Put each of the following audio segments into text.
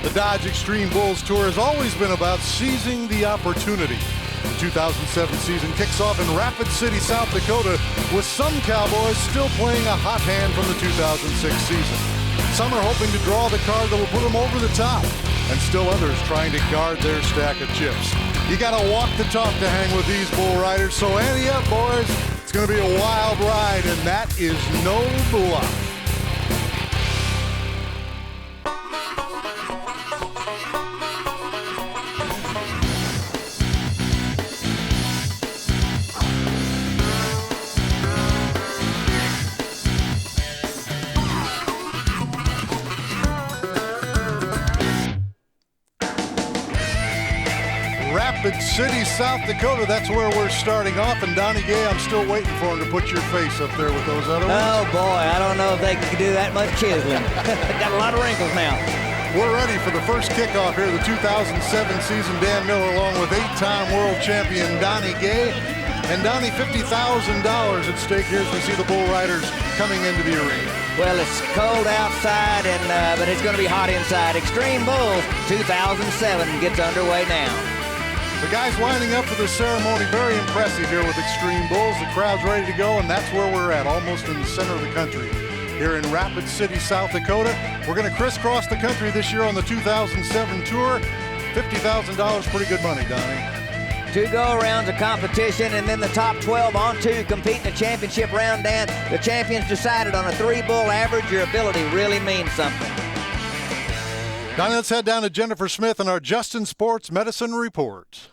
The Dodge Xtreme Bulls Tour has always been about seizing the opportunity. The 2007 season kicks off in Rapid City, South Dakota, with some Cowboys still playing a hot hand from the 2006 season. Some are hoping to draw the card that will put them over the top, and still others trying to guard their stack of chips. You got to walk the talk to hang with these bull riders, so ante up, boys. It's going to be a wild ride, and that is no bluff. Rapid City, South Dakota, that's where we're starting off. And Donnie Gay, I'm still waiting for him to put your face up there with those other ones. Oh boy, I don't know if they can do that much chiseling. Got a lot of wrinkles now. We're ready for the first kickoff here, the 2007 season. Dan Miller along with 8-time world champion Donnie Gay. And Donnie, $50,000 at stake here as we see the bull riders coming into the arena. Well, it's cold outside, but it's going to be hot inside. Xtreme Bulls 2007 gets underway now. The guys lining up for the ceremony, very impressive here with Xtreme Bulls. The crowd's ready to go, and that's where we're at, almost in the center of the country. Here in Rapid City, South Dakota. We're going to crisscross the country this year on the 2007 tour. $50,000, pretty good money, Donnie. 2 go-arounds of competition, and then the top 12 on 2 compete in the championship round, Dan. The champions decided on a 3-bull average. Your ability really means something. Donnie, let's head down to Jennifer Smith and our Justin Sports Medicine Report.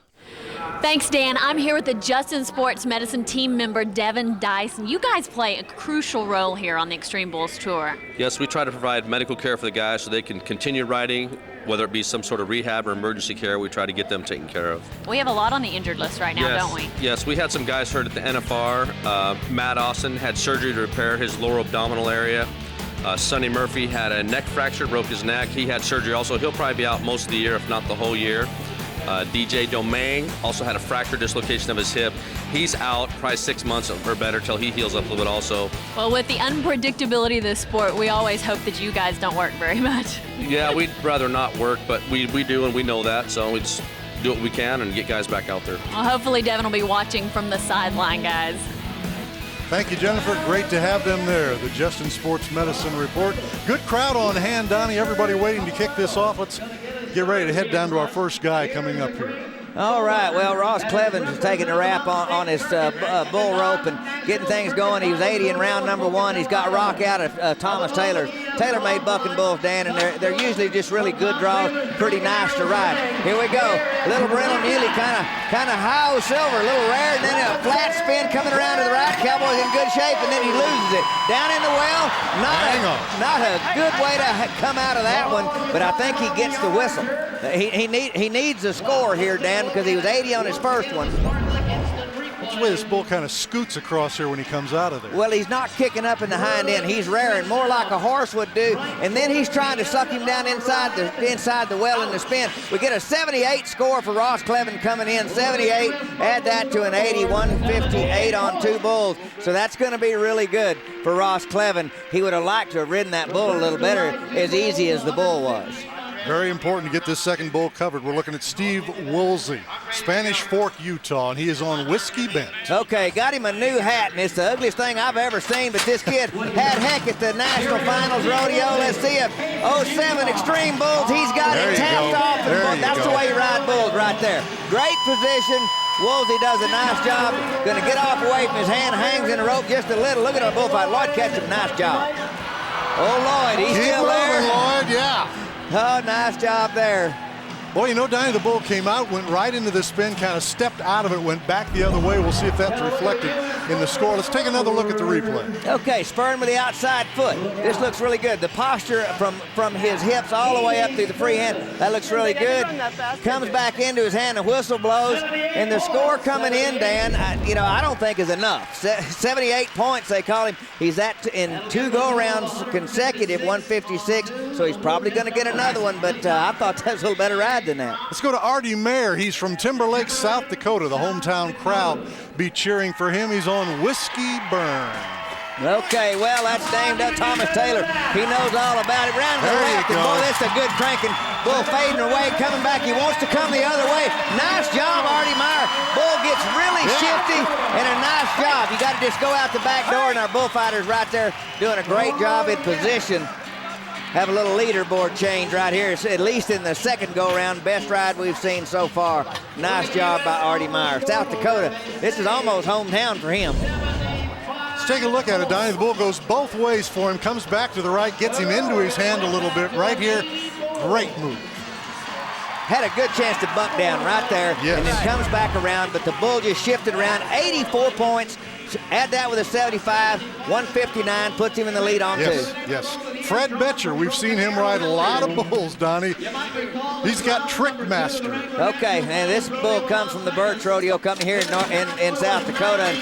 Thanks, Dan. I'm here with the Justin Sports Medicine team member, Devin Dyson. You guys play a crucial role here on the Xtreme Bulls Tour. Yes, we try to provide medical care for the guys so they can continue riding, whether it be some sort of rehab or emergency care. We try to get them taken care of. We have a lot on the injured list right now, yes, don't we? Yes, we had some guys hurt at the NFR. Matt Austin had surgery to repair his lower abdominal area. Sonny Murphy had a neck fracture, broke his neck. He had surgery also. He'll probably be out most of the year, if not the whole year. DJ Domingue also had a fracture dislocation of his hip. He's out probably 6 months or better till he heals up a little bit also. Well, with the unpredictability of this sport, we always hope that you guys don't work very much. Yeah, we'd rather not work, but we do, and we know that, so we just do what we can and get guys back out there. Well, hopefully Devin will be watching from the sideline, guys. Thank you, Jennifer. Great to have them there. The Justin Sports Medicine Report. Good crowd on hand, Donnie. Everybody waiting to kick this off. Let's get ready to head down to our first guy coming up here. All right, well, Ross Clevens is taking a wrap on his bull rope and getting things going. He was 80 in round number 1. He's got rock out of Thomas Taylor's. Taylor-made bucking bulls, Dan, and they're usually just really good draws, pretty nice to ride. Here we go. Little Brindle Muley, kind of high silver, a little rare, and then a flat spin coming around to the right. Cowboy's in good shape, and then he loses it. Down in the well, not a good way to come out of that one, but I think he gets the whistle. He needs a score here, Dan, because he was 80 on his first one. That's the way this bull kind of scoots across here when he comes out of there. Well, he's not kicking up in the hind end. He's rearing more like a horse would do, and then he's trying to suck him down inside the well in the spin. We get a 78 score for Ross Clevin coming in. 78, add that to an 80, 158 on 2 bulls. So that's going to be really good for Ross Clevin. He would have liked to have ridden that bull a little better, as easy as the bull was. Very important to get this second bull covered. We're looking at Steve Woolsey, Spanish Fork, Utah, and he is on Whiskey Bent. Okay, got him a new hat, and it's the ugliest thing I've ever seen, but this kid had heck at the National Finals Rodeo. Let's see if 07 Xtreme Bulls, he's got it tapped off. That's the way you ride bulls right there. Great position. Woolsey does a nice job. Going to get off away from his hand, hangs in the rope just a little. Look at our bullfight. Lloyd Ketchum, nice job. Oh, Lloyd, he's still there. Lloyd, yeah. Oh, nice job there. Boy, you know, Donnie, the bull came out, went right into the spin, kind of stepped out of it, went back the other way. We'll see if that's reflected in the score. Let's take another look at the replay. Okay, spurring with the outside foot. This looks really good. The posture from his hips all the way up through the free hand, that looks really good. Comes back into his hand, the whistle blows, and the score coming in, Dan, I don't think is enough. 78 points, they call him. He's in 2 go-rounds consecutive, 156, so he's probably going to get another one, but I thought that was a little better ride than that. Let's go to Artie Mayer. He's from Timberlake, South Dakota. The hometown crowd be cheering for him. He's on Whiskey Burn. Okay, well, that's named up Thomas Taylor. He knows all about it. Round to the left, and boy, that's a good cranking. Bull fading away, coming back. He wants to come the other way. Nice job, Artie Meyer. Bull gets really shifty, and a nice job. You got to just go out the back door, and our bullfighters right there doing a great job in position. Have a little leaderboard change right here. It's at least in the second go-around, best ride we've seen so far. Nice job by Artie Meyer. South Dakota, this is almost hometown for him. Let's take a look at it, Donnie. The bull goes both ways for him, comes back to the right, gets him into his hand a little bit right here. Great move. Had a good chance to buck down right there, and then comes back around, but the bull just shifted around. 84 points. Add that with a 75, 159, puts him in the lead on two. Yes. Fred Betcher, we've seen him ride a lot of bulls, Donnie. He's got Trick Master. Okay, and this bull comes from the Birch Rodeo Company here in South Dakota.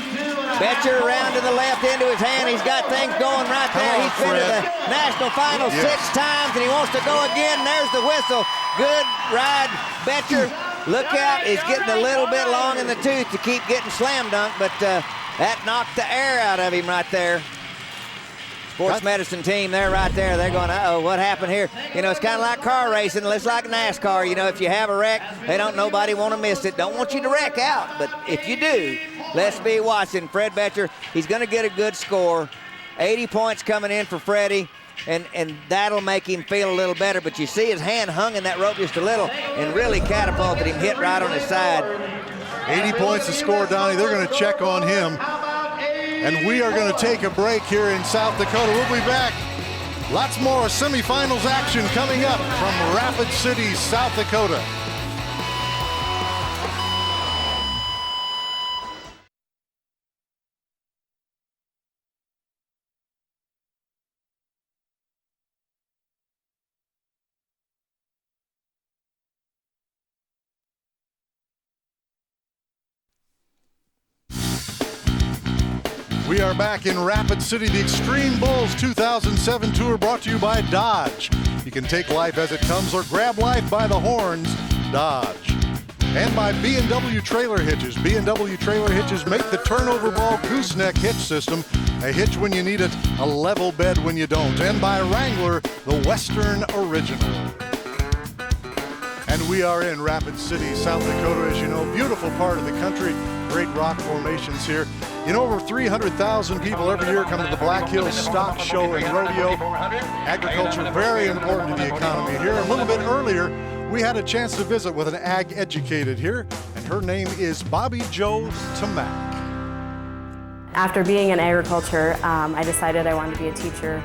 Betcher around to the left into his hand. He's got things going right there. He's been to the national final 6 times, and he wants to go again. There's the whistle. Good ride, Betcher. Look out, he's getting a little bit long in the tooth to keep getting slam dunked, but that knocked the air out of him right there. Sports medicine team, they're right there. They're going, uh-oh, what happened here? You know, it's kind of like car racing. It's like NASCAR. You know, if you have a wreck, nobody want to miss it. Don't want you to wreck out, but if you do, let's be watching. Fred Betcher, he's going to get a good score. 80 points coming in for Freddie, and that'll make him feel a little better. But you see his hand hung in that rope just a little and really catapulted him, hit right on his side. 80 points to score, Donnie. They're going to check on him. And we are going to take a break here in South Dakota. We'll be back. Lots more semifinals action coming up from Rapid City, South Dakota. We are back in Rapid City, the Xtreme Bulls 2007 Tour brought to you by Dodge. You can take life as it comes or grab life by the horns, Dodge. And by B&W Trailer Hitches. B&W Trailer Hitches make the turnover ball gooseneck hitch system. A hitch when you need it, a level bed when you don't. And by Wrangler, the Western Original. And we are in Rapid City, South Dakota, as you know, beautiful part of the country. Great rock formations here. You know, over 300,000 people every year come to the Black Hills Stock Show and Rodeo. Agriculture, very important to the economy here. A little bit earlier, we had a chance to visit with an ag educated here, and her name is Bobby Jo Tomac. After being in agriculture, I decided I wanted to be a teacher,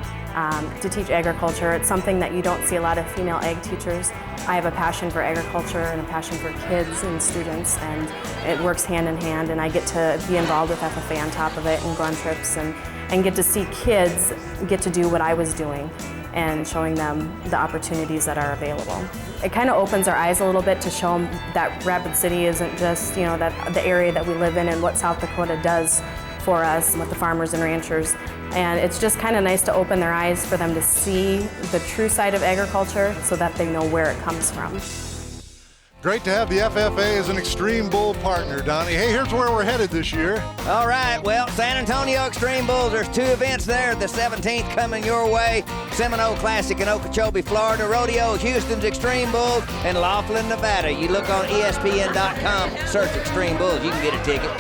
to teach agriculture. It's something that you don't see a lot of female ag teachers. I have a passion for agriculture and a passion for kids and students, and it works hand in hand, and I get to be involved with FFA on top of it and go on trips and get to see kids get to do what I was doing and showing them the opportunities that are available. It kind of opens our eyes a little bit to show them that Rapid City isn't just, that the area that we live in and what South Dakota does for us with the farmers and ranchers. And it's just kind of nice to open their eyes for them to see the true side of agriculture so that they know where it comes from. Great to have the FFA as an Xtreme Bull partner, Donnie. Hey, here's where we're headed this year. All right, well, San Antonio Xtreme Bulls, there's 2 events there. The 17th coming your way, Seminole Classic in Okeechobee, Florida. Rodeo, Houston's Xtreme Bulls, and Laughlin, Nevada. You look on ESPN.com, search Xtreme Bulls, you can get a ticket.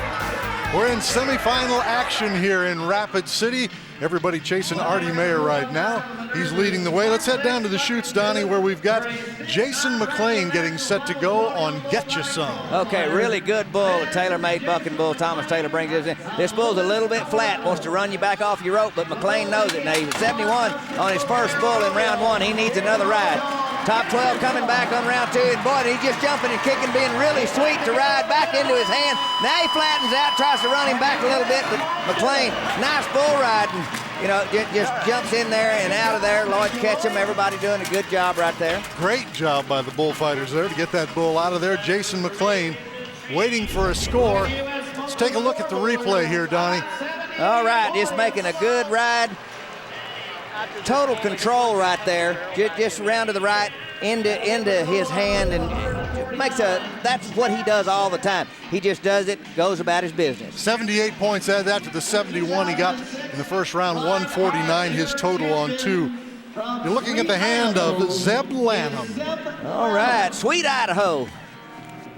We're in semifinal action here in Rapid City. Everybody chasing Artie Meyer right now. He's leading the way. Let's head down to the chutes, Donnie, where we've got Jason McLean getting set to go on Get You Some. Okay, really good bull. A tailor-made bucking bull. Thomas Taylor brings this in. This bull's a little bit flat, wants to run you back off your rope, but McLean knows it. Now, he's at 71 on his first bull in round 1. He needs another ride. Top 12 coming back on round 2, and boy, he's just jumping and kicking, being really sweet to ride back into his hand. Now he flattens out, tries to run him back a little bit, but McLean, nice bull riding. Just jumps in there and out of there. Lloyd Ketchum, everybody doing a good job right there. Great job by the bullfighters there to get that bull out of there. Jason McLean waiting for a score. Let's take a look at the replay here, Donnie. All right, just making a good ride. Total control right there. Just around to the right, into his hand, and that's what he does all the time. He just does it, goes about his business. 78 points, add that to the 71 he got in the first round, 149 his total on 2. You're looking at the hand of Zeb Lanham. All right, Sweet Idaho.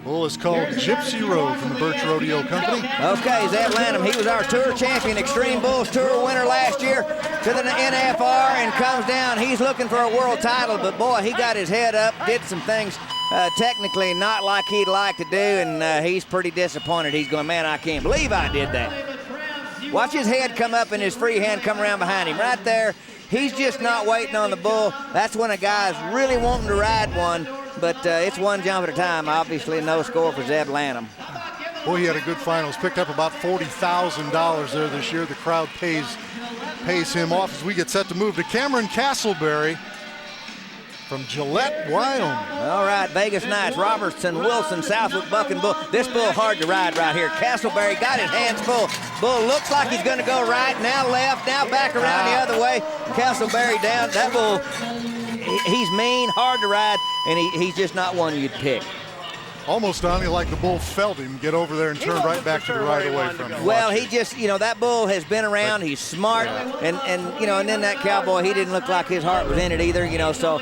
Bull is called Gypsy Road from the Birch Rodeo Company. Okay, Zeb Lanham, he was our tour champion, Extreme Bulls Tour winner last year to the NFR and comes down. He's looking for a world title, but boy, he got his head up, did some things technically not like he'd like to do, and he's pretty disappointed. He's going, man, I can't believe I did that. Watch his head come up and his free hand come around behind him. Right there, he's just not waiting on the bull. That's when a guy's really wanting to ride one, but it's one jump at a time. Obviously, no score for Zeb Lanham. Boy, he had a good finals. Picked up about $40,000 there this year. The crowd pays him off as we get set to move to Cameron Castleberry from Gillette, Wyoming. All right, Vegas Knights, Robertson, Wilson, Southwick, Buck, and Bull. This bull hard to ride right here. Castleberry got his hands full. Bull looks like he's going to go right, now left, now back around the other way. Castleberry down. That bull, he's mean, hard to ride, and he's just not one you'd pick. Almost, Donnie, like the bull felt him get over there and turn right back to the right away from him. Well, he just, that bull has been around. He's smart, and then that cowboy, he didn't look like his heart was in it either, so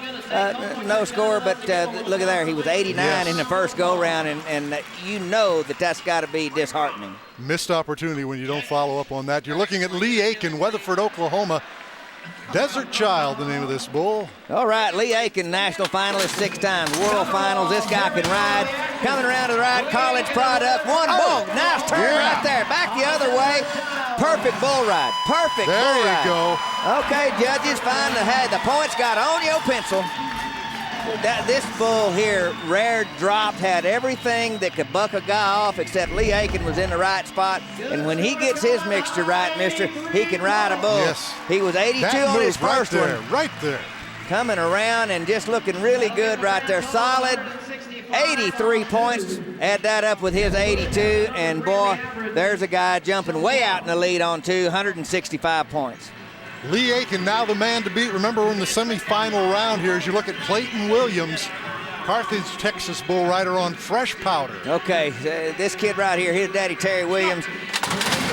no score, but look at there. He was 89 in the first go-round, and that's got to be disheartening. Missed opportunity when you don't follow up on that. You're looking at Lee Aiken, Weatherford, Oklahoma. Desert Child, the name of this bull. All right, Lee Aiken, national finalist 6 times, world finals. This guy can ride. Coming around to the right, college product. One bull, nice turn right there. Back the other way. Perfect bull ride. Perfect bull ride. There you go. Okay, judges, find the points got on your pencil. This bull here, rare, dropped, had everything that could buck a guy off except Lee Aiken was in the right spot. And when he gets his mixture right, mister, he can ride a bull. Yes. He was 82 on his first one. Right there. Coming around and just looking really good right there. Solid 83 points. Add that up with his 82, and boy, there's a guy jumping way out in the lead on 165 points. Lee Aiken now the man to beat. Remember, we're in the semifinal round here as you look at Clayton Williams, Carthage, Texas bull rider on fresh powder. Okay, this kid right here, his daddy Terry Williams,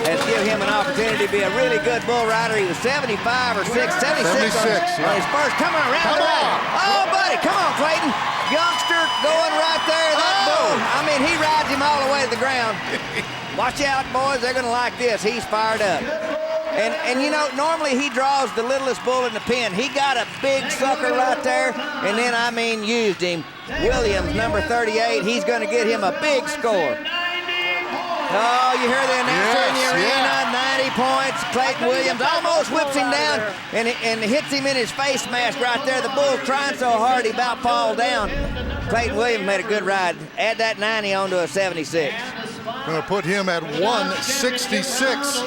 has given him an opportunity to be a really good bull rider. He was 75 or 76 on his first. Come on, around the right. Oh, buddy, come on, Clayton. Youngster going right there. That bull, he rides him all the way to the ground. Watch out, boys. They're going to like this. He's fired up. And normally he draws the littlest bull in the pen. He got a big sucker right there, and then, used him. Williams, number 38, he's going to get him a big score. Oh, you hear the announcer in the arena, 90 points. Clayton Williams almost whips him down and hits him in his face mask right there. The bull's trying so hard he about falls down. Clayton Williams made a good ride. Add that 90 onto a 76. Going to put him at 166.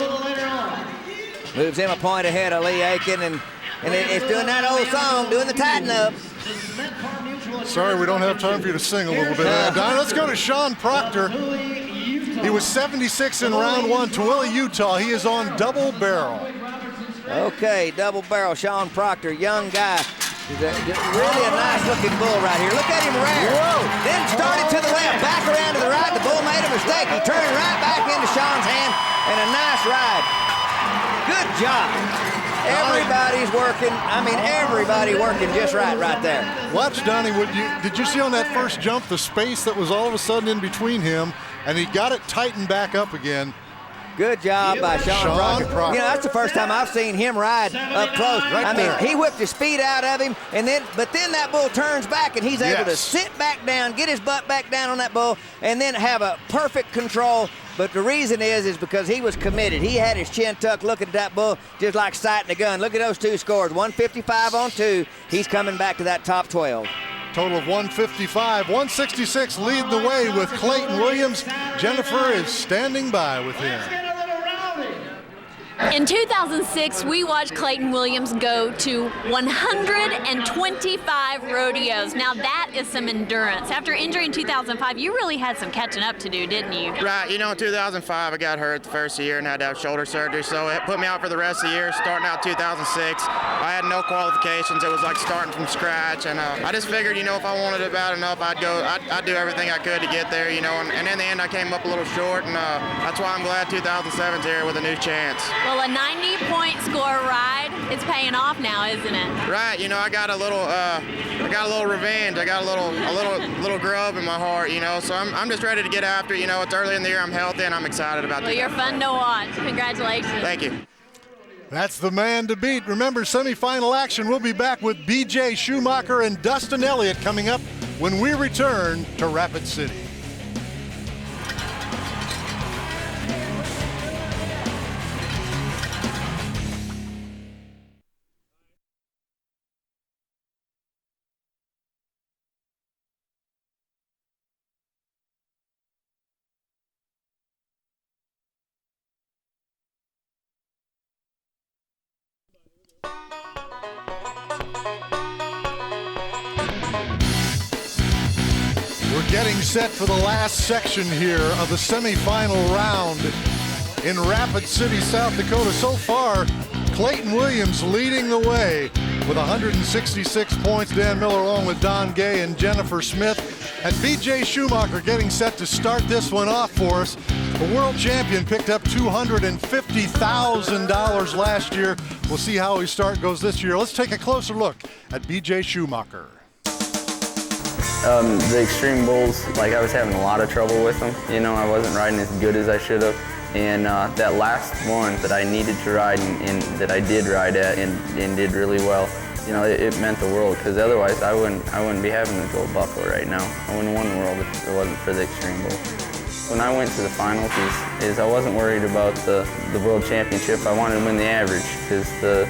Moves him a point ahead of Lee Aiken, and it's doing that old song, doing the tighten up. Sorry, we don't have time for you to sing a little bit. Don, let's go to Sean Proctor. He was 76 in round 1, Tooele, Utah. He is on double barrel. Okay, double barrel, Sean Proctor, young guy. He's really a nice-looking bull right here. Look at him rare. Whoa. Then started to the left, back around to the right. The bull made a mistake. He turned right back into Sean's hand, and a nice ride. Good job. Everybody's working. Everybody working just right there. Watch, Donnie, did you see on that first jump the space that was all of a sudden in between him, and he got it tightened back up again? Good job by Sean Proctor. That's the first time I've seen him ride up close. He whipped his speed out of him, but then that bull turns back, and he's able to sit back down, get his butt back down on that bull, and then have a perfect control. But the reason is because he was committed. He had his chin tucked looking at that bull just like sighting a gun. Look at those two scores, 155 on 2. He's coming back to that top 12. Total of 155, 166 lead the way with Clayton Williams. Jennifer is standing by with him. In 2006, we watched Clayton Williams go to 125 rodeos. Now that is some endurance. After injury in 2005, you really had some catching up to do, didn't you? Right, you know, in 2005 I got hurt the first year and had to have shoulder surgery, so it put me out for the rest of the year. Starting out 2006, I had no qualifications. It was like starting from scratch, and I just figured, you know, if I wanted it bad enough, I'd do everything I could to get there, you know, and in the end I came up a little short, and that's why I'm glad 2007's here with a new chance. Well, a 90-point score ride is paying off now, isn't it? Right, you know, I got a little revenge. I got a little grub in my heart, you know. So I'm just ready to get after. You know, it's early in the year. I'm healthy and I'm excited about it. Well, you're fun to watch. Congratulations. Thank you. That's the man to beat. Remember, semifinal action. We'll be back with B.J. Schumacher and Dustin Elliott coming up when we return to Rapid City. We're getting set for the last section here of the semifinal round in Rapid City, South Dakota. So far, Clayton Williams leading the way with 166 points. Dan Miller along with Don Gay and Jennifer Smith. And B.J. Schumacher getting set to start this one off for us. The world champion picked up $250,000 last year. We'll see how his start goes this year. Let's take a closer look at B.J. Schumacher. The Xtreme bulls, like I was having a lot of trouble with them. You know, I wasn't riding as good as I should have. And that last one that I needed to ride and that I did ride at and did really well, you know, it meant the world, because otherwise I wouldn't be having the gold buckle right now. I wouldn't have won the world if it wasn't for the Xtreme bull. When I went to the finals, I wasn't worried about the world championship. I wanted to win the average, because the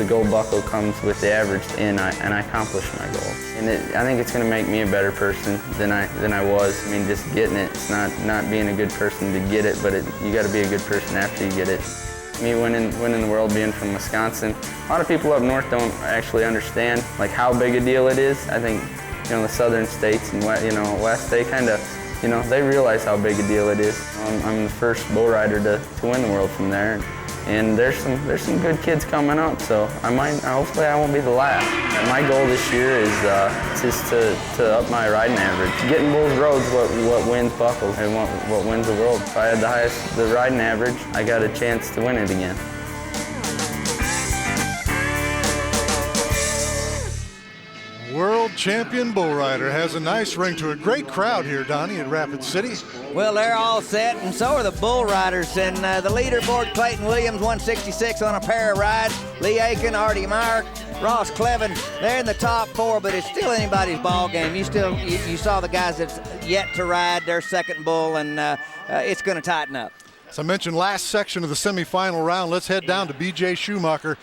gold buckle comes with the average, and I accomplished my goal. And I think it's going to make me a better person than I was. I mean, just getting it. It's not being a good person to get it, but you got to be a good person after you get it. Me winning the world, being from Wisconsin, a lot of people up north don't actually understand like how big a deal it is. I think, you know, the southern states and west, they kind of, you know, they realize how big a deal it is. I'm the first bull rider to win the world from there. And there's some good kids coming up, so hopefully I won't be the last. And my goal this year is just to up my riding average. Getting bulls roads what wins buckles and what wins the world. If I had the riding average, I got a chance to win it again. World champion bull rider has a nice ring to a great crowd here, Donnie, at Rapid City. Well, they're all set, and so are the bull riders. And the leaderboard, Clayton Williams, 166 on a pair of rides. Lee Aiken, Artie Meyer, Ross Clevin, they're in the top four, but it's still anybody's ball game. You saw the guys that's yet to ride their second bull, and it's going to tighten up. As I mentioned, last section of the semifinal round. Let's head down to B.J. Schumacher.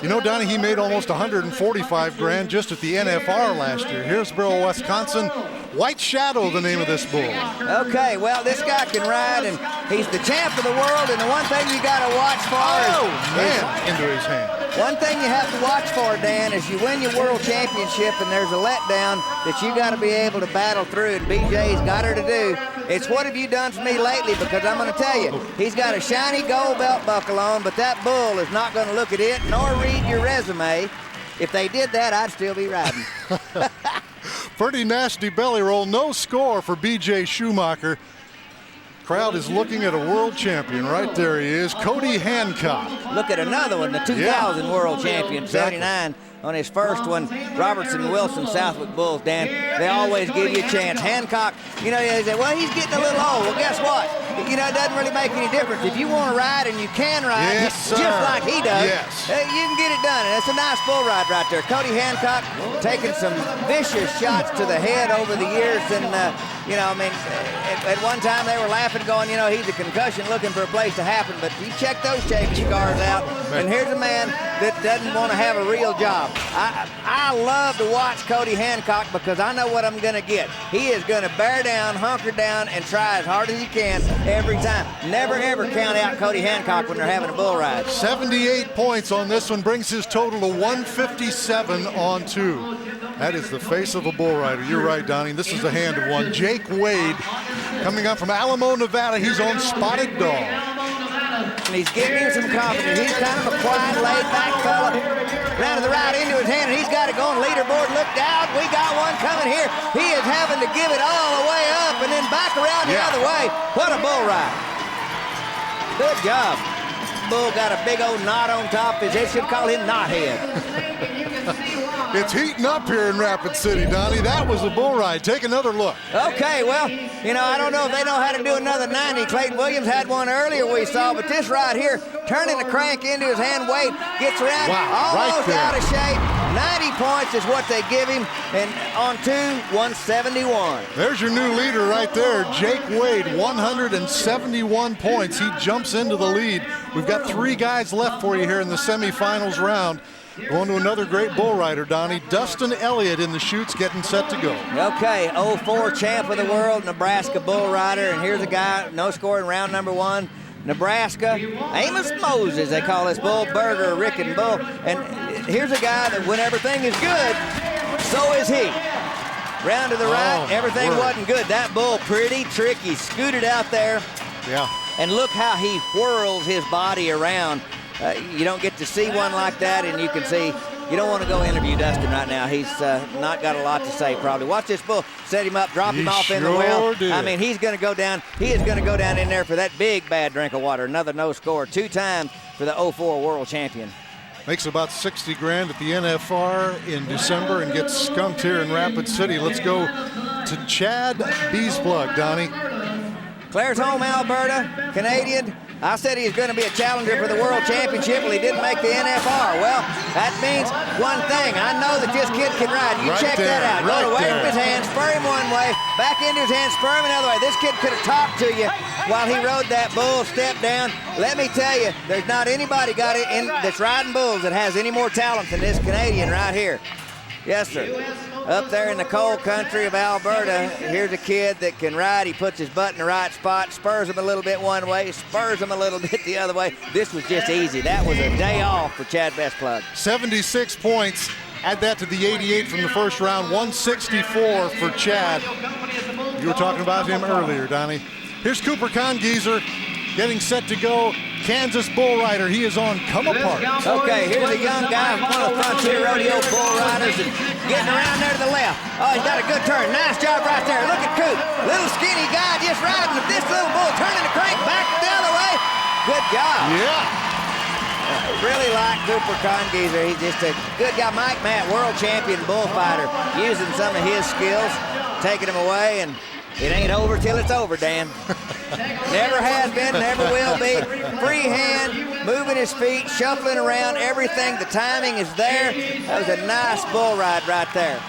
You know, Donnie, he made almost $145 grand just at the NFR last year. Hillsboro, Wisconsin. White Shadow, the name of this bull. Okay, well, this guy can ride, and he's the champ of the world, and the one thing you got to watch for into his hand. One thing you have to watch for, Dan, is you win your world championship and there's a letdown that you got to be able to battle through, and BJ's got her to do. It's what have you done for me lately, because I'm going to tell you, he's got a shiny gold belt buckle on, but that bull is not going to look at it nor read your resume. If they did that, I'd still be riding. Pretty nasty belly roll. No score for B.J. Schumacher. Crowd is looking at a world champion. Right there he is, Cody Hancock. Look at another one, the 2000 world champion, 79 on his first one. Robertson Wilson, Southwick Bulls, Dan. They always give you a chance. Hancock, you know, they say, well, he's getting a little old. Well, guess what? You know, it doesn't really make any difference. If you want to ride and you can ride, just like he does, you can get it done. And it's a nice bull ride right there. Cody Hancock taking some vicious shots to the head over the years. And, you know, I mean, at one time they were laughing, going, he's a concussion looking for a place to happen. But you check those safety cars out, and here's a man that doesn't want to have a real job. I love to watch Cody Hancock because I know what I'm going to get. He is going to bear down, hunker down, and try as hard as he can every time. Never, ever count out Cody Hancock when they're having a bull ride. 78 points on this one, brings his total to 157 on 2. That is the face of a bull rider. You're right, Donnie. This is the hand of one. Jake Wade, coming up from Alamo, Nevada. He's on Spotted Dog. And he's giving him some confidence. He's kind of a quiet, laid-back fella. Round to the right into his hand, and he's got it going. Leaderboard, look out. We got one coming here. He is having to give it all the way up and then back around the other way. What a bull ride. Good job. Bull got a big old knot on top. They should call him Knothead. It's heating up here in Rapid City, Donnie. That was a bull ride. Take another look. Okay, well, you know, I don't know if they know how to do another 90. Clayton Williams had one earlier we saw, but this right here, turning the crank into his hand, Wade gets around, almost out of shape. 90 points is what they give him, and on 2, 171. There's your new leader right there, Jake Wade, 171 points. He jumps into the lead. We've got 3 guys left for you here in the semifinals round. Going to another great bull rider, Donnie. Dustin Elliott in the chutes, getting set to go. Okay, 04 champ of the world, Nebraska bull rider, and here's a guy, no score in round number 1. Nebraska, Amos Moses, they call this bull, Berger, Rickett, Bull. And here's a guy that when everything is good, so is he. Round to the right, everything wasn't good. That bull pretty tricky, scooted out there. Yeah. And look how he whirls his body around. You don't get to see one like that, and you can see, you don't want to go interview Dustin right now. He's not got a lot to say, probably. Watch this bull, set him up, drop him off in the well. I mean, he's going to go down. He is going to go down in there for that big, bad drink of water. Another no score, 2 times for the 04 world champion. Makes about 60 grand at the NFR in December and gets skunked here in Rapid City. Let's go to Chad Beesplug, Donnie. Claresholm, Alberta, Canadian. I said he was going to be a challenger for the World Championship. Well, he didn't make the NFR. Well, that means one thing. I know that this kid can ride. You check that out. Go away from his hand, spur him one way, back into his hand, spur him another way. This kid could have talked to you while he rode that bull, step down. Let me tell you, there's not anybody got it in that's riding bulls that has any more talent than this Canadian right here. Yes, sir. Up there in the cold country of Alberta, here's a kid that can ride. He puts his butt in the right spot, spurs him a little bit one way, spurs him a little bit the other way. This was just easy. That was a day off for Chad Beesplug. 76 points. Add that to the 88 from the first round. 164 for Chad. You were talking about him earlier, Donnie. Here's Cooper Congeezer getting set to go. Kansas bull rider, he is on Come Apart. Okay, here's a young guy, one of the Frontier Rodeo bull riders, and getting around there to the left. Oh, he's got a good turn. Nice job right there. Look at Coop. Little skinny guy just riding with this little bull, turning the crank back the other way. Good job. Yeah. Really like Cooper Congeezer. He's just a good guy. Mike Matt, world champion bullfighter, using some of his skills, taking them away, and it ain't over till it's over, Dan. Never has been, never will be. Free hand, moving his feet, shuffling around, everything. The timing is there. That was a nice bull ride right there.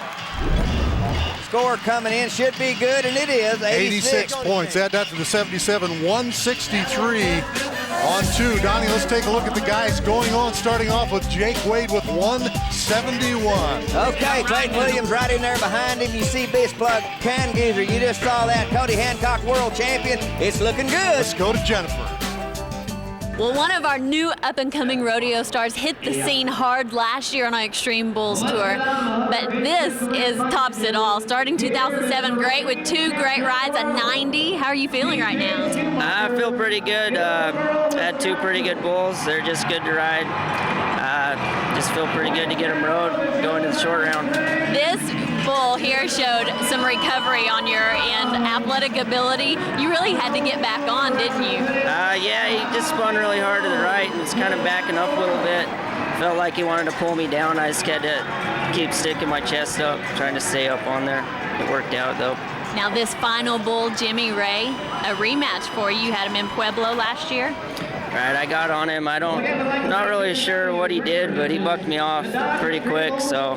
Score coming in should be good, and it is 86 points. Add that to the 77, 163 on 2. Donnie, let's take a look at the guys going on, starting off with Jake Wade with 171. Okay, Clayton Williams right in there behind him. You see Beesplug, Congeezer, you just saw that. Cody Hancock, world champion. It's looking good. Let's go to Jennifer. Well, one of our new up-and-coming rodeo stars hit the scene hard last year on our Extreme Bulls tour, but this tops it all. Starting 2007, great with 2 great rides, a 90. How are you feeling right now? I feel pretty good. Had 2 pretty good bulls. They're just good to ride. Just feel pretty good to get them rode going to the short round. This bull here showed some recovery on your end, athletic ability. You really had to get back on, didn't you? Yeah, he just spun really hard to the right and was kind of backing up a little bit. Felt like he wanted to pull me down. I just had to keep sticking my chest up, trying to stay up on there. It worked out, though. Now this final bull, Jimmy Ray, a rematch for you. You had him in Pueblo last year. Right, I got on him. Not really sure what he did, but he bucked me off pretty quick, so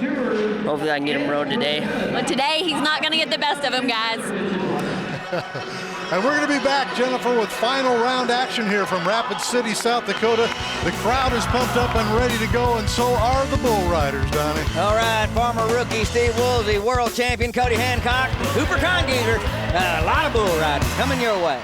hopefully I can get him rode today. But today, he's not going to get the best of him, guys. And we're going to be back, Jennifer, with final round action here from Rapid City, South Dakota. The crowd is pumped up and ready to go, and so are the bull riders, Donnie. All right, former rookie Steve Woolsey, world champion Cody Hancock, Cooper Congeezer, a lot of bull riders coming your way.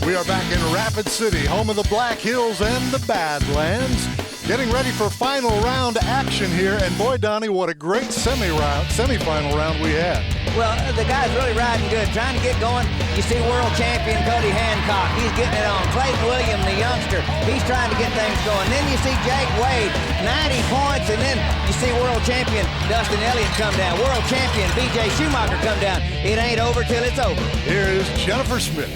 We are back in Rapid City, home of the Black Hills and the Badlands. Getting ready for final round action here. And boy, Donnie, what a great semifinal round we had. Well, the guy's really riding good, trying to get going. You see world champion Cody Hancock. He's getting it on. Clayton William, the youngster, he's trying to get things going. Then you see Jake Wade, 90 points. And then you see world champion Dustin Elliott come down. World champion B.J. Schumacher come down. It ain't over till it's over. Here is Jennifer Smith.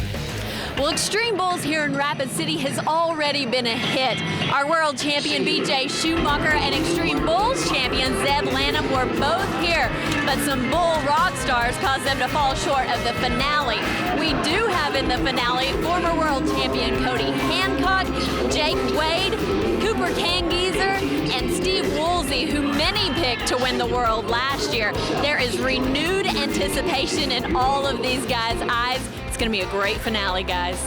Well, Xtreme Bulls here in Rapid City has already been a hit. Our world champion B.J. Schumacher and Xtreme Bulls champion Zeb Lanham were both here, but some bull rock stars caused them to fall short of the finale. We do have in the finale former world champion Cody Hancock, Jake Wade, Cooper Congeezer, and Steve Woolsey, who many picked to win the world last year. There is renewed anticipation in all of these guys' eyes. It's going to be a great finale, guys.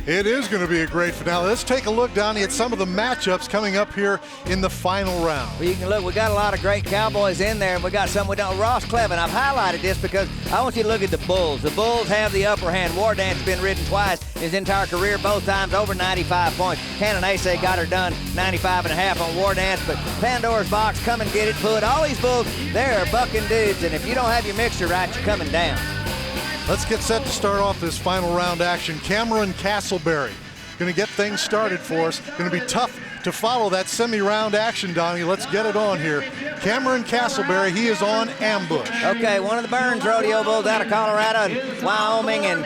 It is going to be a great finale. Let's take a look, Donnie, at some of the matchups coming up here in the final round. Well, you can look, we got a lot of great cowboys in there, and we got some we don't. Ross Clevin, I've highlighted this because I want you to look at the Bulls. The Bulls have the upper hand. Wardant's been ridden twice his entire career, both times over 95 points. Canonese got her done 95.5 on Wardance, but Pandora's Box, Come and Get It, Foot, all these Bulls, they're bucking dudes, and if you don't have your mixture right, you're coming down. Let's get set to start off this final round action. Cameron Castleberry going to get things started for us. Going to be tough to follow that semi-round action, Donnie. Let's get it on here. Cameron Castleberry, he is on ambush. Okay, one of the Burns rodeo bulls out of Colorado and Wyoming, and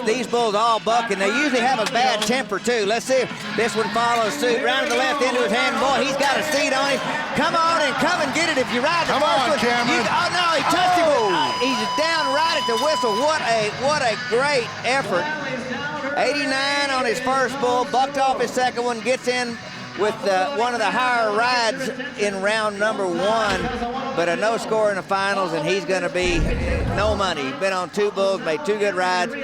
these bulls all buck, and they usually have a bad temper too. Let's see if this one follows suit. Round to the left into his hand. Boy, he's got a seat on him. Come on and come and get it if you ride the Come first on, one. Cameron. Oh no, he touched him. He's down right at the whistle. What a great effort. 89 on his first bull, bucked off his second one, gets in with one of the higher rides in round number one, but a no score in the finals, and he's going to be no money. He's been on two bulls, made two good rides,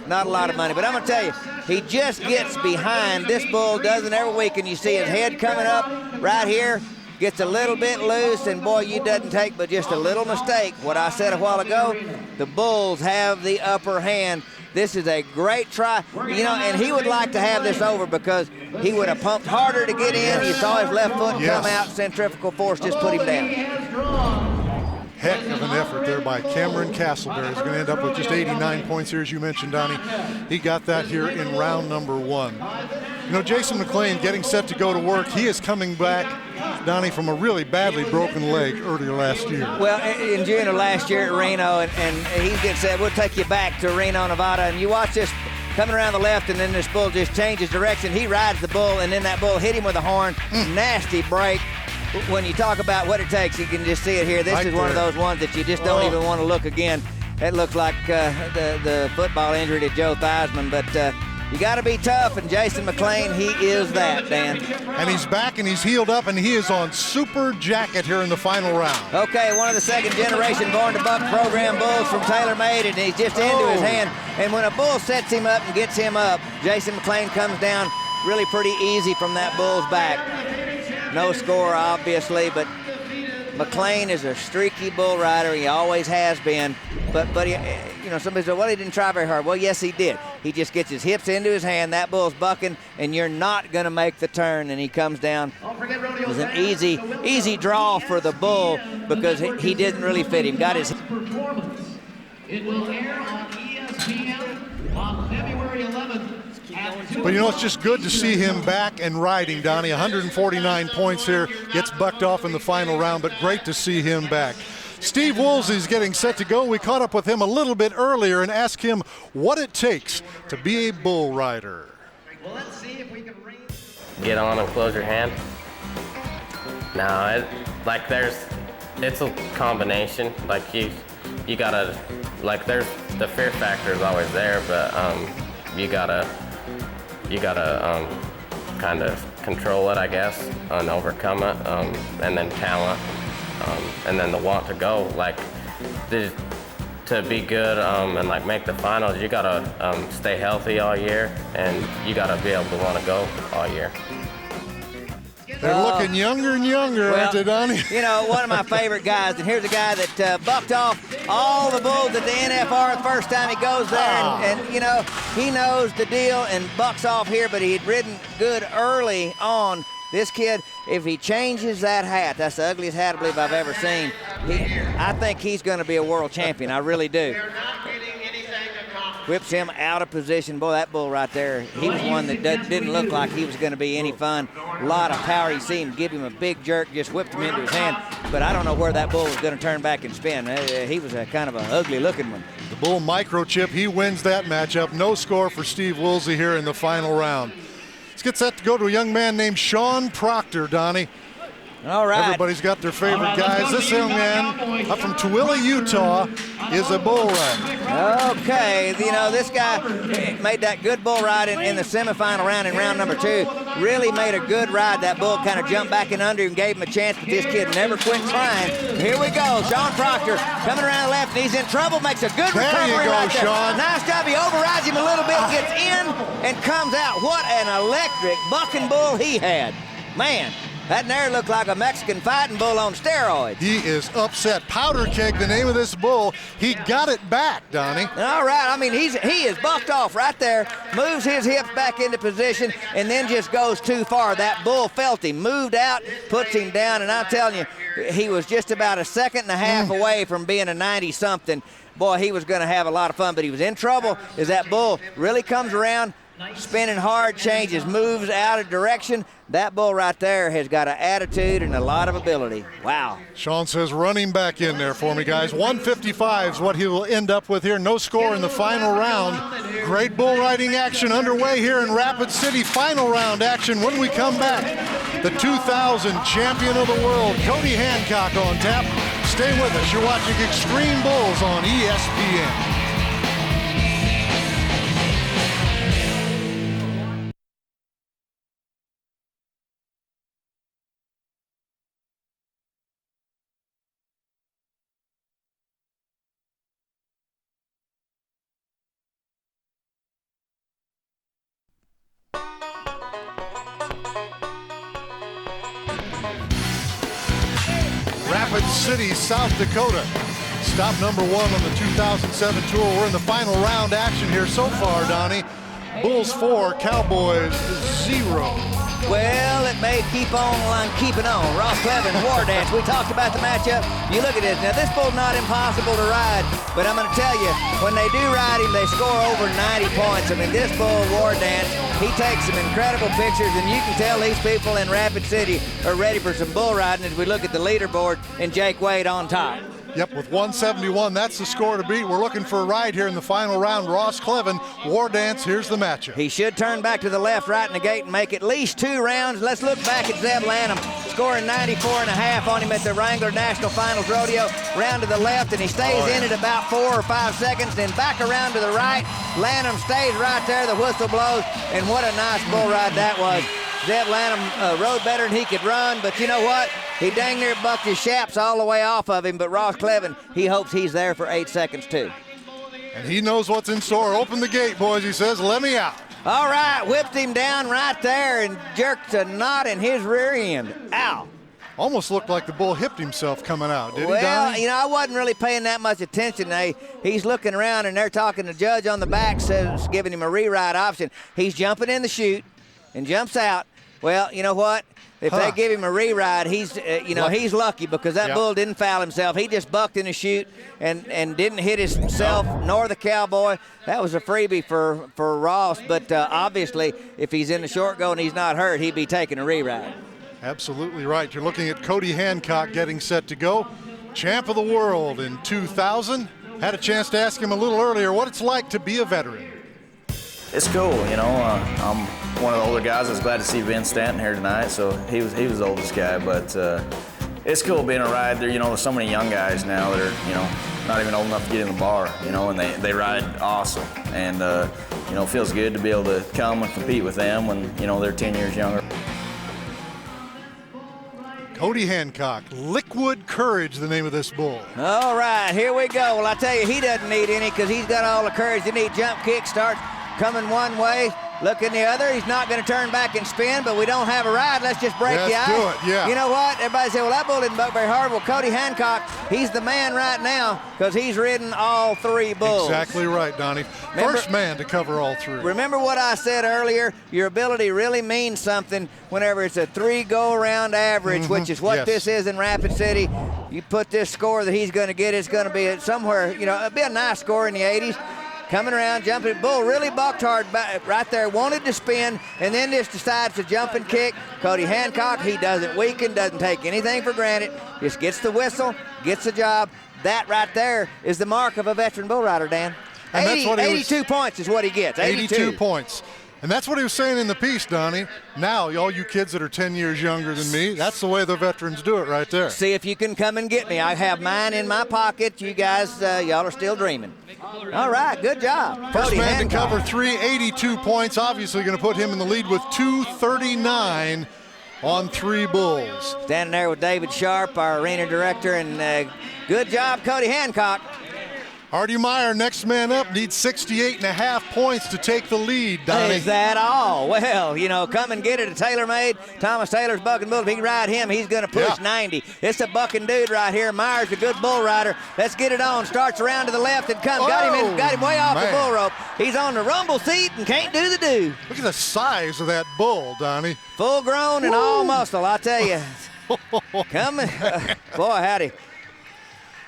not a lot of money. But I'm going to tell you, he just gets behind. This bull doesn't every week, and you see his head coming up right here, gets a little bit loose, and boy, you doesn't take but just a little mistake. What I said a while ago, the bulls have the upper hand. This is a great try, you know, and he would like to have this over because he would have pumped harder to get in. You saw his left foot come out, centrifugal force just put him down. Heck of an effort there by Cameron Castleberry. He's going to end up with just 89 points here, as you mentioned, Donnie. He got that here in round number one. You know, Jason McLean getting set to go to work. He is coming back, Donnie, from a really badly broken leg earlier last year. Well, in June of last year at Reno, and he gets said, we'll take you back to Reno, Nevada, and you watch this coming around the left, and then this bull just changes direction. He rides the bull, and then that bull hit him with a horn. Nasty break. When you talk about what it takes, you can just see it here. This is one of those ones that you just don't even want to look again. It looks like the football injury to Joe Theismann, but you got to be tough, and Jason McLean, he is that, Dan. And he's back, and he's healed up, and he is on super jacket here in the final round. Okay, one of the second-generation born-to-buck program bulls from TaylorMade, and he's just into his hand. And when a bull sets him up and gets him up, Jason McLean comes down really pretty easy from that bull's back. No score, obviously, but McLean is a streaky bull rider. He always has been. But he, you know, somebody said, well, he didn't try very hard. Well, yes, he did. He just gets his hips into his hand. That bull's bucking, and you're not going to make the turn. And he comes down. It was an easy draw for the bull because he didn't really fit him. Got his. It will air on ESPN on February 11th. But, you know, it's just good to see him back and riding, Donnie. 149 points here. Gets bucked off in the final round, but great to see him back. Steve Woolsey's getting set to go. We caught up with him a little bit earlier and asked him what it takes to be a bull rider. Well, let's see if we can get on and close your hand. No, there's It's a combination. Like you gotta, like there's the fear factor is always there, but you gotta kind of control it, I guess, and overcome it, and then talent, and then the want to go. Like to be good and like make the finals, you gotta stay healthy all year, and you gotta be able to want to go all year. They're looking younger and younger, aren't they, Donnie? You know, one of my favorite guys, and here's a guy that bucked off all the bulls at the NFR the first time he goes there, and you know, he knows the deal and bucks off here, but he had ridden good early on. This kid, if he changes that hat, that's the ugliest hat I believe I've ever seen. I think he's going to be a world champion. I really do. Whips him out of position. Boy, that bull right there, he was one that didn't look like he was going to be any fun. A lot of power. You see him give him a big jerk, just whipped him into his hand. But I don't know where that bull was going to turn back and spin. He was a kind of an ugly-looking one. The bull microchip, he wins that matchup. No score for Steve Woolsey here in the final round. Let's get set to go to a young man named Sean Proctor, Donnie. All right. Everybody's got their favorite guys. This young man up from Tooele, Utah, is a bull rider. Okay, you know, this guy made that good bull ride in the semifinal round in round number 2. Really made a good ride. That bull kind of jumped back in under and gave him a chance, but this kid never quit trying. Here we go. Sean Proctor coming around the left, and he's in trouble. Makes a good recovery right there. Sean. Nice job. He overrides him a little bit, gets in, and comes out. What an electric bucking bull he had. Man. That there looked like a Mexican fighting bull on steroids. He is upset. Powder Keg, the name of this bull. He got it back, Donnie. All right. I mean, he is bucked off right there, moves his hips back into position, and then just goes too far. That bull felt him, moved out, puts him down, and I'm telling you, he was just about a second and a half away from being a 90-something. Boy, he was going to have a lot of fun, but he was in trouble as that bull really comes around, spinning hard, changes, moves out of direction. That bull right there has got an attitude and a lot of ability. Wow. Sean says run him back in there for me, guys. 155 is what he will end up with here. No score in the final round. Great bull riding action underway here in Rapid City. Final round action when we come back. The 2000 champion of the world, Cody Hancock on tap. Stay with us. You're watching Xtreme Bulls on ESPN. Rapid City, South Dakota. Stop number 1 on the 2007 tour. We're in the final round action here so far, Donnie. Bulls 4, Cowboys 0. Well, it may keep on keeping on. Ross Clevin, War Dance. We talked about the matchup. You look at this. Now, this bull's not impossible to ride, but I'm going to tell you, when they do ride him, they score over 90 points. I mean, this bull, War Dance, he takes some incredible pictures, and you can tell these people in Rapid City are ready for some bull riding as we look at the leaderboard and Jake Wade on top. Yep, with 171, that's the score to beat. We're looking for a ride here in the final round. Ross Clevin, War Dance, here's the matchup. He should turn back to the left right in the gate and make at least 2 rounds. Let's look back at Zeb Lanham, scoring 94.5 on him at the Wrangler National Finals Rodeo. Round to the left, and he stays in at about 4 or 5 seconds. Then back around to the right. Lanham stays right there. The whistle blows, and what a nice bull ride that was. Zeb Lanham rode better than he could run, but you know what? He dang near bucked his shaps all the way off of him, but Ross Clevin, he hopes he's there for 8 seconds too. And he knows what's in store. Open the gate, boys, he says. Let me out. All right, whipped him down right there and jerked a knot in his rear end. Ow. Almost looked like the bull hipped himself coming out, did he, Well, Donnie? you know, I wasn't really paying that much attention. He's looking around, and they're talking. The judge on the back says, giving him a reride option. He's jumping in the chute and jumps out. Well, you know what? If they give him a reride, he's he's lucky because that bull didn't foul himself. He just bucked in the chute and didn't hit himself nor the cowboy. That was a freebie for Ross, but obviously if he's in the short go and he's not hurt, he'd be taking a reride. Absolutely right. You're looking at Cody Hancock getting set to go. Champ of the world in 2000. Had a chance to ask him a little earlier what it's like to be a veteran. It's cool, you know. I'm one of the older guys. I was glad to see Ben Stanton here tonight. So he was the oldest guy, but it's cool being a ride. There, there's so many young guys now that are, not even old enough to get in the bar, and they ride awesome. And, it feels good to be able to come and compete with them when, they're 10 years younger. Cody Hancock, Liquid Courage, the name of this bull. All right, here we go. Well, I tell you, he doesn't need any because he's got all the courage to need. Jump kick starts coming one way, looking the other. He's not going to turn back and spin, but we don't have a ride. Let's just break the ice. Let's do it, yeah. You know what? Everybody say, well, that bull didn't buck very hard. Well, Cody Hancock, he's the man right now because he's ridden all three bulls. Exactly right, Donnie. First man to cover all three. Remember what I said earlier? Your ability really means something whenever it's a 3 go-around average, which is what this is in Rapid City. You put this score that he's going to get, it's going to be somewhere, it'll be a nice score in the 80s. Coming around, jumping. Bull really bucked hard back, right there, wanted to spin, and then just decides to jump and kick. Cody Hancock, he doesn't weaken, doesn't take anything for granted, just gets the whistle, gets the job. That right there is the mark of a veteran bull rider, Dan. And 82 points is what he gets. 82 points. And that's what he was saying in the piece, Donnie. Now, all you kids that are 10 years younger than me, that's the way the veterans do it right there. See if you can come and get me. I have mine in my pocket. You guys, y'all are still dreaming. All right, good job. First Cody man Hancock. to cover 382 points. Obviously going to put him in the lead with 239 on 3 bulls. Standing there with David Sharp, our arena director, and good job, Cody Hancock. Artie Meyer, next man up, needs 68.5 points to take the lead, Donnie. Is that all? Well, come and get it. A TaylorMade. Thomas Taylor's bucking bull. If he can ride him, he's going to push 90. It's a bucking dude right here. Meyer's a good bull rider. Let's get it on. Starts around to the left and comes. Got him way off the bull rope. He's on the rumble seat and can't do the do. Look at the size of that bull, Donnie. Full grown and all muscle, I tell you. Coming. Boy, howdy.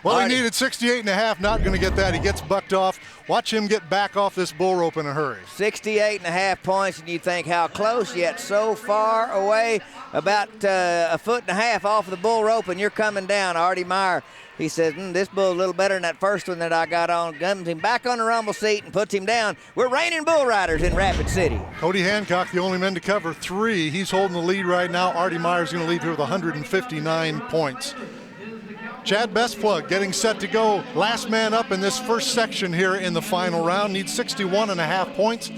Well, he needed 68.5, not going to get that. He gets bucked off. Watch him get back off this bull rope in a hurry. 68.5 points, and you think how close, yet so far away, about 1.5 feet off of the bull rope, and you're coming down. Artie Meyer, he says, this bull's a little better than that first one that I got on. Comes him back on the rumble seat and puts him down. We're reigning bull riders in Rapid City. Cody Hancock, the only man to cover 3. He's holding the lead right now. Artie Meyer's going to leave here with 159 points. Chad Bestplug getting set to go. Last man up in this first section here in the final round. Needs 61.5 points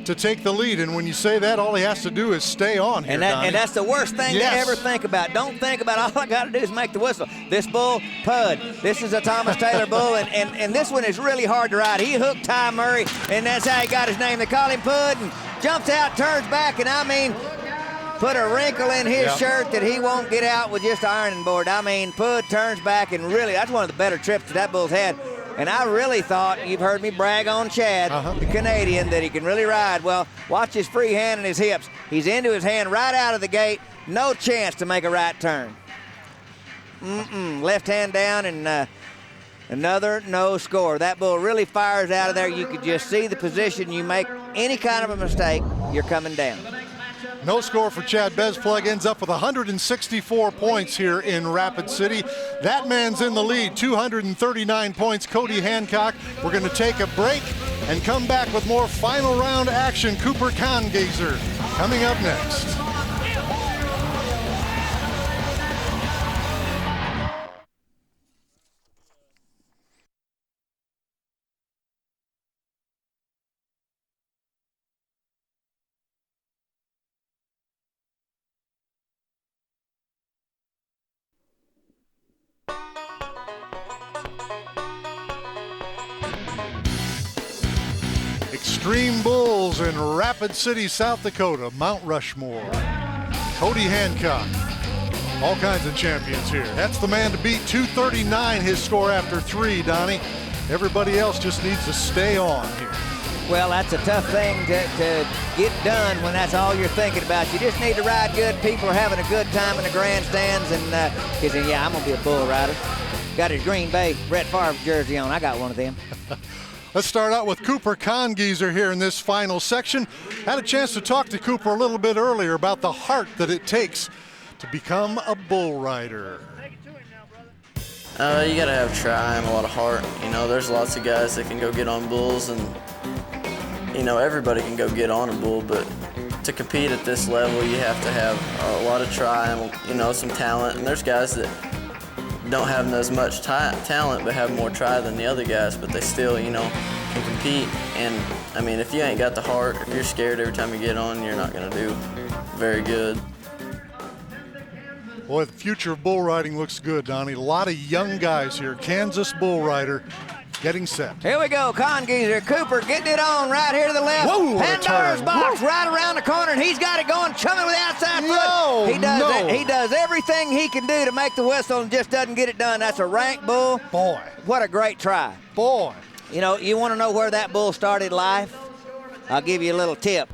to take the lead. And when you say that, all he has to do is stay on here, and that's the worst thing to ever think about. Don't think about all I got to do is make the whistle. This bull, Pud. This is a Thomas Taylor bull, and this one is really hard to ride. He hooked Ty Murray, and that's how he got his name. They call him Pud, and jumps out, turns back, and I mean, put a wrinkle in his shirt that he won't get out with just ironing board. I mean, Pud turns back, and really, that's one of the better trips that bull's had. And I really thought, you've heard me brag on Chad, the Canadian, that he can really ride. Well, watch his free hand and his hips. He's into his hand right out of the gate. No chance to make a right turn. Left hand down, and another no score. That bull really fires out of there. You could just see the position. You make any kind of a mistake, you're coming down. No score for Chad Bestplug. Ends up with 164 points here in Rapid City. That man's in the lead, 239 points, Cody Hancock. We're going to take a break and come back with more final round action. Cooper Congazer coming up next. Xtreme Bulls in Rapid City, South Dakota, Mount Rushmore. Cody Hancock, all kinds of champions here. That's the man to beat. 239 his score after 3, Donnie. Everybody else just needs to stay on here. Well, that's a tough thing to get done when that's all you're thinking about. You just need to ride good. People are having a good time in the grandstands, and yeah, I'm gonna be a bull rider. Got his Green Bay Brett Favre jersey on. I got one of them. Let's start out with Cooper Congeezer here in this final section. Had a chance to talk to Cooper a little bit earlier about the heart that it takes to become a bull rider. You gotta have try and a lot of heart. You know, there's lots of guys that can go get on bulls, and you know, everybody can go get on a bull, but to compete at this level, you have to have a lot of try and, you know, some talent. And there's guys that don't have as much talent but have more try than the other guys, but they still, you know, can compete. And I mean, if you ain't got the heart, if you're scared every time you get on, you're not going to do very good. Boy, the future of bull riding looks good, Donnie. A lot of young guys here. Kansas bull rider getting set. Here we go, Congeezer. Cooper getting it on right here to the left. Whoa, Pandora's box right around the corner, and he's got it going, chumming with the outside foot. He does everything he can do to make the whistle and just doesn't get it done. That's a rank bull. Boy. What a great try. Boy. You know, you want to know where that bull started life? I'll give you a little tip.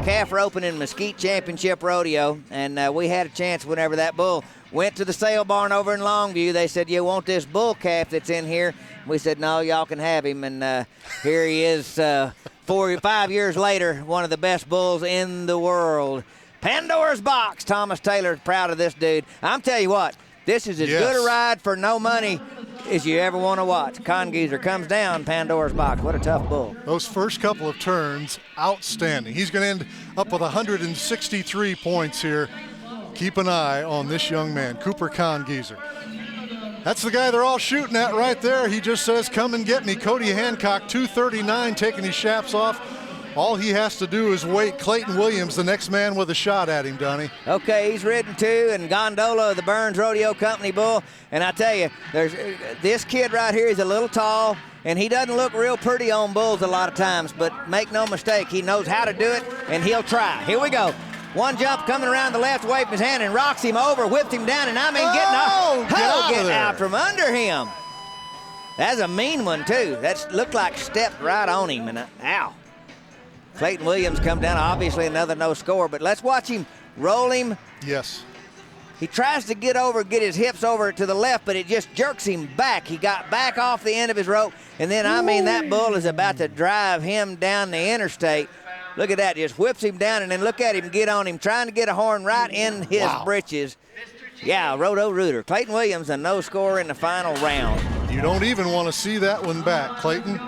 Calf roping in Mesquite Championship Rodeo, and we had a chance whenever that bull went to the sale barn over in Longview. They said, you want this bull calf that's in here? We said, no, y'all can have him. And here he is 5 years later, one of the best bulls in the world. Pandora's box. Thomas Taylor's proud of this dude. I'm telling you what, this is as good a ride for no money as you ever want to watch. Congeezer comes down, Pandora's box. What a tough bull. Those first couple of turns, outstanding. He's going to end up with 163 points here. Keep an eye on this young man, Cooper Congeezer. That's the guy they're all shooting at right there. He just says, come and get me. Cody Hancock, 239, taking his chaps off. All he has to do is wait. Clayton Williams, the next man with a shot at him, Donnie. Okay, he's ridden too, and Gondola, the Burns Rodeo Company bull. And I tell you, there's this kid right here is a little tall, and he doesn't look real pretty on bulls a lot of times, but make no mistake, he knows how to do it, and he'll try. Here we go. One jump coming around the left, waving his hand, and rocks him over, whipped him down, and I mean getting out from under him. That's a mean one, too. That looked like stepped right on him, and ow. Clayton Williams come down, obviously another no score, but let's watch him roll him. Yes. He tries to get his hips over to the left, but it just jerks him back. He got back off the end of his rope, and then, I mean, that bull is about to drive him down the interstate. Look at that, just whips him down, and then look at him get on him, trying to get a horn right in his britches. Yeah, Roto-Rooter. Clayton Williams, a no score in the final round. You don't even want to see that one back, Clayton.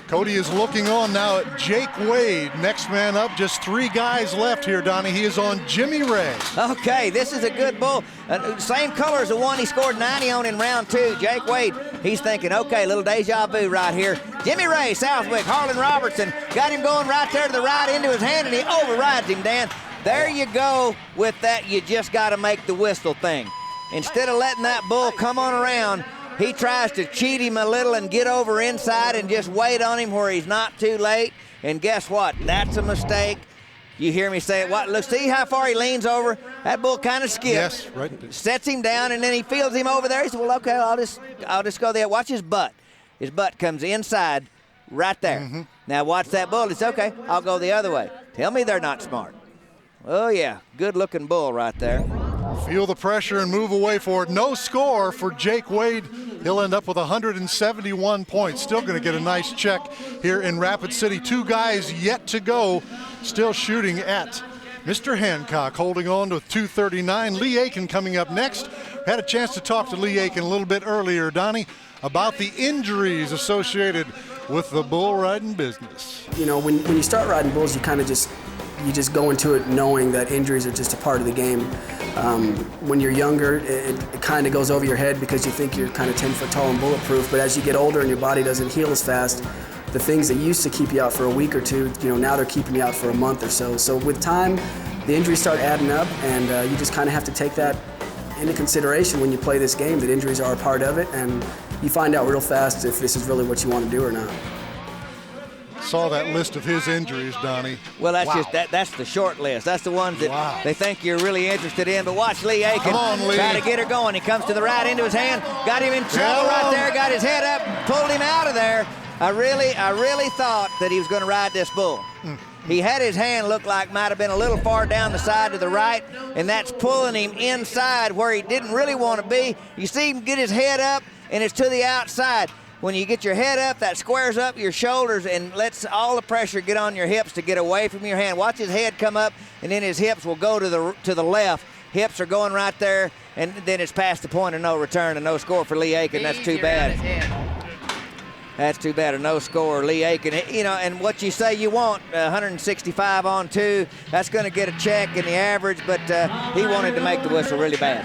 Cody is looking on now at Jake Wade. Next man up, just 3 guys left here, Donnie. He is on Jimmy Ray. Okay, this is a good bull. Same color as the one he scored 90 on in round 2. Jake Wade, he's thinking, okay, little deja vu right here. Jimmy Ray, Southwick, Harlan Robertson, got him going right there to the right into his hand, and he overrides him, Dan. There you go with that. You just got to make the whistle thing. Instead of letting that bull come on around, he tries to cheat him a little and get over inside and just wait on him where he's not too late. And guess what? That's a mistake. You hear me say it. Look, see how far he leans over? That bull kind of skips. Yes, right. Sets him down, and then he feels him over there. He said, well, okay, I'll just go there. Watch his butt. His butt comes inside right there. Mm-hmm. Now watch that bull. It's okay. I'll go the other way. Tell me they're not smart. Oh, yeah. Good-looking bull right there. Feel the pressure and move away for it. No score for Jake Wade. He'll end up with 171 points. Still going to get a nice check here in Rapid City. 2 guys yet to go, still shooting at Mr. Hancock, holding on to 239. Lee Aiken coming up next. Had a chance to talk to Lee Aiken a little bit earlier, Donnie, about the injuries associated with the bull riding business. You know, when you start riding bulls, you kind of just go into it knowing that injuries are just a part of the game. When you're younger, it kind of goes over your head because you think you're kind of 10 foot tall and bulletproof, but as you get older and your body doesn't heal as fast, the things that used to keep you out for a week or 2, you know, now they're keeping you out for a month or so. So with time, the injuries start adding up, and you just kind of have to take that into consideration when you play this game, that injuries are a part of it, and you find out real fast if this is really what you want to do or not. Saw that list of his injuries, Donnie. Well, that's the short list. That's the ones that they think you're really interested in. But watch Lee Aiken. Come on, Lee. Try to get her going. He comes to the right into his hand. Got him in trouble right there. Got his head up. Pulled him out of there. I really thought that he was going to ride this bull. He had his hand look like might have been a little far down the side to the right, and that's pulling him inside where he didn't really want to be. You see him get his head up, and it's to the outside. When you get your head up, that squares up your shoulders and lets all the pressure get on your hips to get away from your hand. Watch his head come up, and then his hips will go to the left. Hips are going right there, and then it's past the point of no return and no score for Lee Aiken. That's too bad. That's too bad. A no score. Lee Aiken, you know, and what you say you want, 165 on 2, that's going to get a check in the average, but he wanted to make the whistle really bad.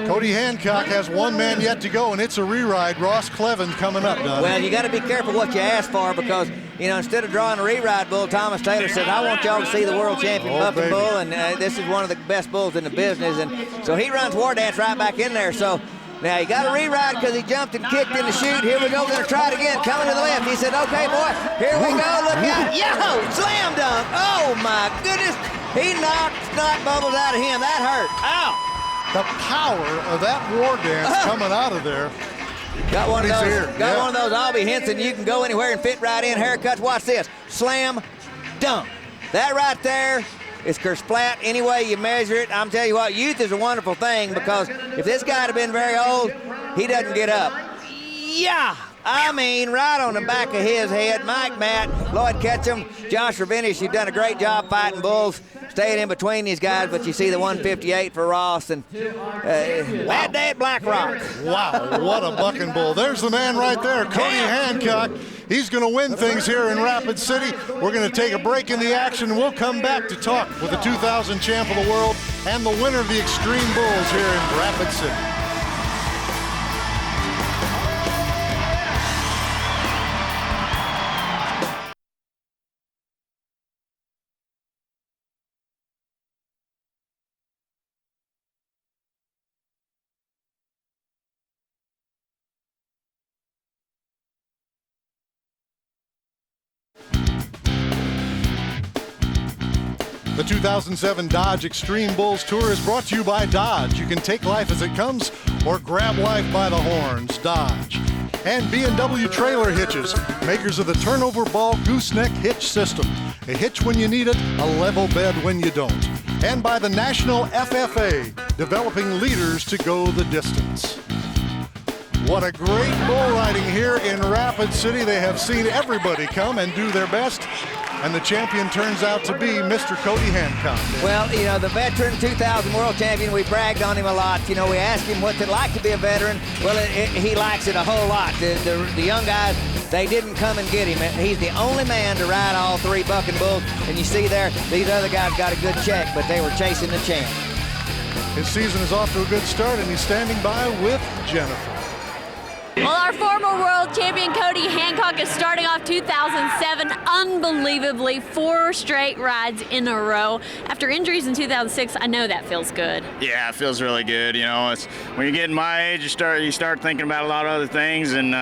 Cody Hancock has one man yet to go, and it's a re-ride. Ross Clevin coming up, Don. Well, you got to be careful what you ask for, because, you know, instead of drawing a re-ride bull, Thomas Taylor said, I want y'all to see the world champion bucking bull, and this is one of the best bulls in the business. And so he runs War Dance right back in there. So now he got a re-ride because he jumped and kicked in the chute. Here we go. We're going to try it again. Coming to the left. He said, okay, boy, here we go. Look out. Yo, slam dunk. Oh, my goodness. He knocked snot bubbles out of him. That hurt. Ow. The power of that War Dance coming out of there. Got one of those. Got one of those Albie Henson. You can go anywhere and fit right in. Haircuts. Watch this. Slam dunk. That right there is kersplat any way you measure it. I'm telling you what, youth is a wonderful thing, because if this guy had been very old, he doesn't get up. Yeah. I mean, right on the back of his head. Mike Matt, Lloyd Ketchum, Josh Ravinish, you've done a great job fighting bulls, staying in between these guys, but you see the 158 for Ross, and that day at Black Rock. Wow, what a bucking bull. There's the man right there, Cody Hancock. He's going to win things here in Rapid City. We're going to take a break in the action, and we'll come back to talk with the 2000 champ of the world and the winner of the Xtreme Bulls here in Rapid City. The 2007 Dodge Xtreme Bulls Tour is brought to you by Dodge. You can take life as it comes or grab life by the horns. Dodge. And B&W Trailer Hitches, makers of the turnover ball gooseneck hitch system. A hitch when you need it, a level bed when you don't. And by the National FFA, developing leaders to go the distance. What a great bull riding here in Rapid City. They have seen everybody come and do their best. And the champion turns out to be Mr. Cody Hancock. Well, you know, the veteran 2000 world champion, we bragged on him a lot. You know, we asked him what's it like to be a veteran. Well, he likes it a whole lot. The young guys, they didn't come and get him. He's the only man to ride all 3 bucking bulls. And you see there, these other guys got a good check, but they were chasing the champ. His season is off to a good start, and he's standing by with Jennifer. Well, our former world champion Cody Hancock is starting off 2007 unbelievably, 4 straight rides in a row. After injuries in 2006, I know that feels good. Yeah, it feels really good. You know, it's when you get my age, you start thinking about a lot of other things, and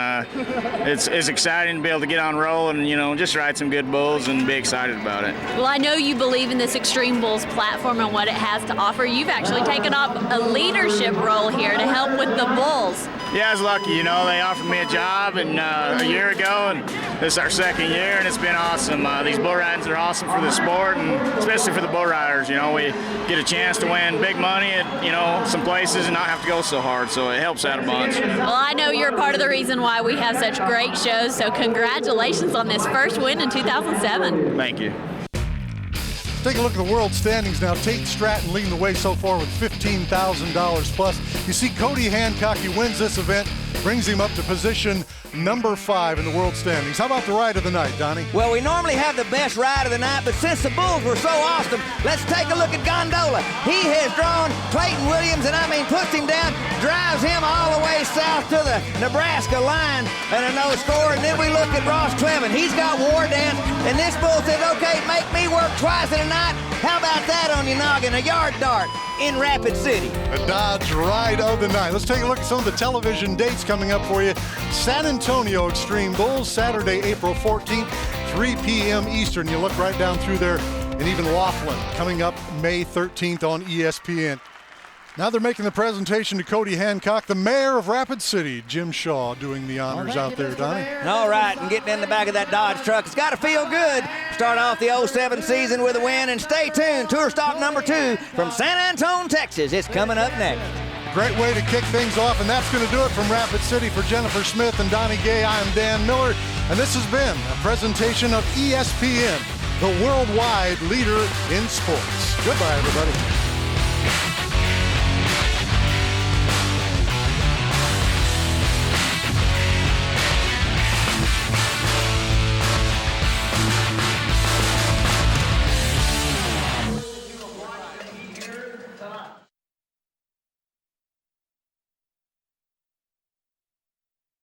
it's exciting to be able to get on roll and, you know, just ride some good bulls and be excited about it. Well, I know you believe in this Xtreme Bulls platform and what it has to offer. You've actually taken up a leadership role here to help with the bulls. Yeah, I was lucky. You know, they offered me a job a year ago, and this is our 2nd year, and it's been awesome. These bull rides are awesome for the sport, and especially for the bull riders. You know, we get a chance to win big money at, you know, some places and not have to go so hard, so it helps out a bunch. Well, I know you're part of the reason why we have such great shows, so congratulations on this first win in 2007. Thank you. Take a look at the world standings now. Tate Stratton leading the way so far with $15,000 plus. You see Cody Hancock, he wins this event, brings him up to position number 5 in the world standings. How about the ride of the night, Donnie? Well, we normally have the best ride of the night, but since the bulls were so awesome, let's take a look at Gondola. He has drawn Clayton Williams, and I mean puts him down, drives him all the way south to the Nebraska line, and a no score. And then we look at Ross Clevin. He's got War Dance, and this bull says, okay, make me work twice in a night. How about that on your noggin? A yard dart in Rapid City. The Dodge ride of the night. Let's take a look at some of the television dates coming up for you. San Antonio Xtreme Bulls, Saturday, April 14th, 3 p.m. Eastern. You look right down through there. And even Laughlin coming up May 13th on ESPN. Now they're making the presentation to Cody Hancock, the mayor of Rapid City, Jim Shaw, doing the honors out there, Donnie. All right, and getting in the back of that Dodge truck. It's got to feel good. Start off the 07 season with a win, and stay tuned. Tour stop number 2 from San Antonio, Texas. It's coming up next. Great way to kick things off, and that's going to do it from Rapid City. For Jennifer Smith and Donnie Gay, I am Dan Miller, and this has been a presentation of ESPN, the worldwide leader in sports. Goodbye, everybody.